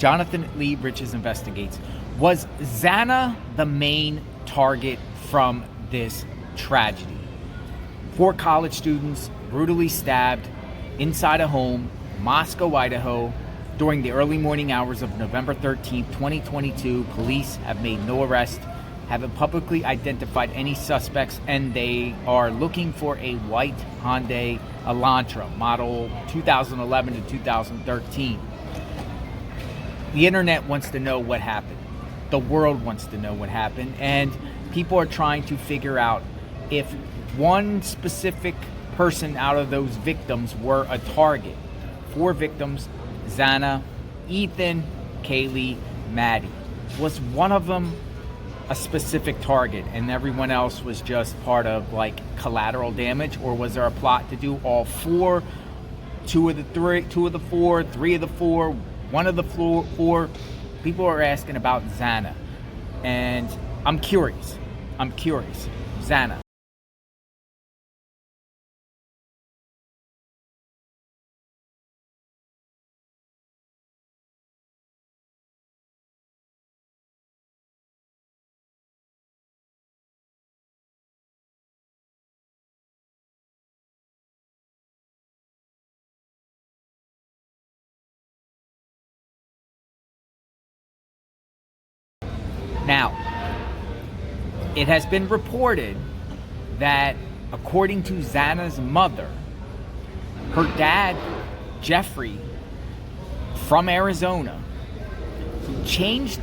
Jonathan Lee Riches investigates. Was Xana the main target from this tragedy? 4 college students brutally stabbed inside a home, Moscow, Idaho, during the early morning hours of November 13th, 2022. Police have made no arrest, haven't publicly identified any suspects, and they are looking for a white Hyundai Elantra, model 2011 to 2013. The internet wants to know what happened. The world wants to know what happened, and people are trying to figure out if one specific person out of those victims were a target. 4 victims: Xana, Ethan, Kaylee, Maddie. Was one of them a specific target and everyone else was just part of like collateral damage, or was there a plot to do all 4, 2 of the 3, 2 of the 4, 3 of the 4, 1 of the 4? People are asking about Xana, and I'm curious. Xana. Now, it has been reported that, according to Xana's mother, her dad, Jeffrey, from Arizona, changed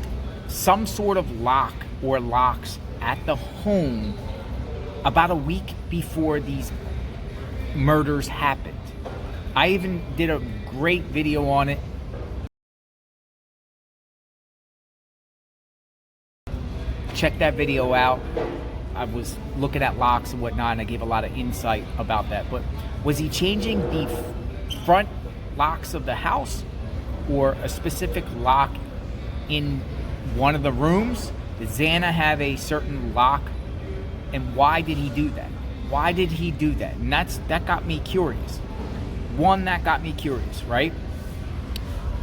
some sort of lock or locks at the home about a week before these murders happened. I even did a great video on it. Check that video out. I was looking at locks and whatnot, and I gave a lot of insight about that. But was he changing the front locks of the house, or a specific lock in one of the rooms? Did Xana have a certain lock, and why did he do that? Why did he do that? And that got me curious. That got me curious, right?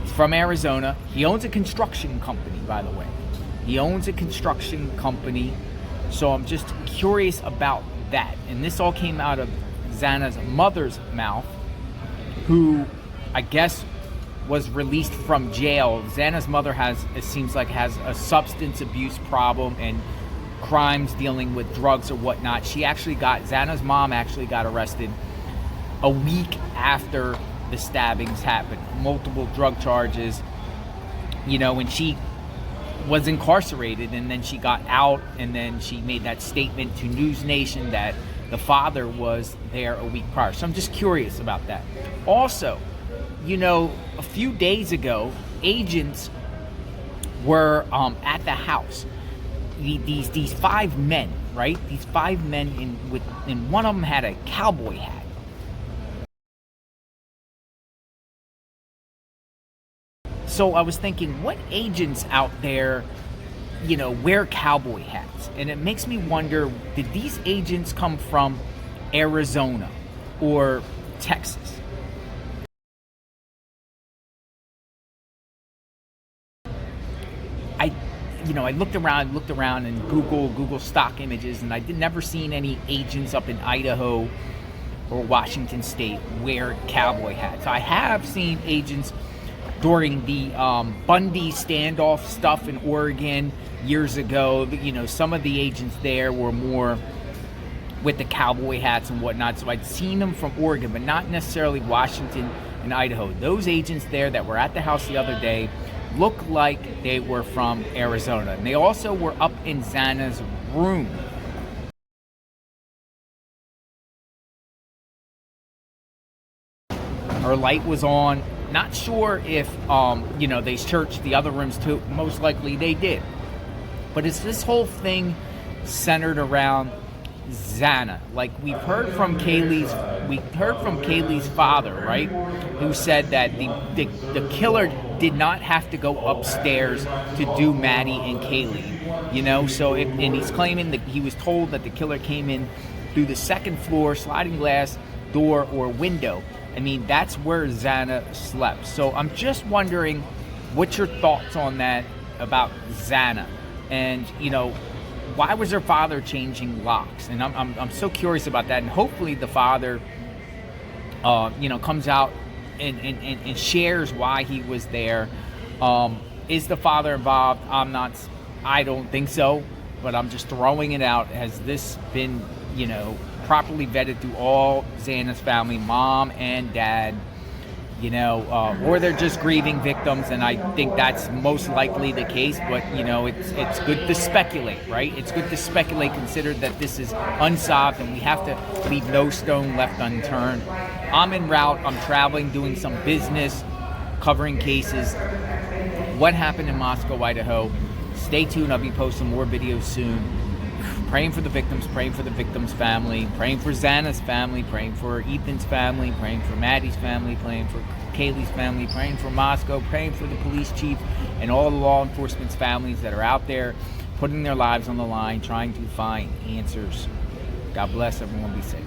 He's from Arizona. He owns a construction company, by the way. He owns a construction company, so I'm just curious about that. And this all came out of Xana's mother's mouth, who I guess was released from jail. Xana's mother it seems like has a substance abuse problem and crimes dealing with drugs or whatnot. Xana's mom actually got arrested a week after the stabbings happened. Multiple drug charges, and she was incarcerated, and then she got out, and then she made that statement to News Nation that the father was there a week prior. So I'm just curious about that. Also, a few days ago, agents were at the house. These 5 men, right? These 5 men, and one of them had a cowboy hat. So I was thinking, what agents out there, wear cowboy hats? And it makes me wonder, did these agents come from Arizona or Texas? I looked around and Google stock images, and I never seen any agents up in Idaho or Washington State wear cowboy hats. I have seen agents during the Bundy standoff stuff in Oregon years ago. Some of the agents there were more with the cowboy hats and whatnot. So I'd seen them from Oregon, but not necessarily Washington and Idaho. Those agents there that were at the house the other day looked like they were from Arizona. And they also were up in Xana's room. Her light was on. Not sure if, they searched the other rooms too. Most likely they did. But it's this whole thing centered around Xana. Like we've heard from Kaylee's father, right? Who said that the killer did not have to go upstairs to do Maddie and Kaylee. So and he's claiming that he was told that the killer came in through the second floor sliding glass door or window. That's where Xana slept. So I'm just wondering what's your thoughts on that about Xana? And, why was her father changing locks? And I'm so curious about that. And hopefully the father, comes out and shares why he was there. Is the father involved? I don't think so, but I'm just throwing it out. Has this been, properly vetted through all Xana's family, mom and dad? Or they're just grieving victims, and I think that's most likely the case. But it's good to speculate, right? It's good to speculate, considered that this is unsolved, and we have to leave no stone left unturned. I'm en route. I'm traveling, doing some business, covering cases. What happened in Moscow, Idaho? Stay tuned. I'll be posting more videos soon. Praying for the victims, praying for the victims' family, praying for Xana's family, praying for Ethan's family, praying for Maddie's family, praying for Kaylee's family, praying for Moscow, praying for the police chief and all the law enforcement's families that are out there putting their lives on the line, trying to find answers. God bless everyone. Be safe.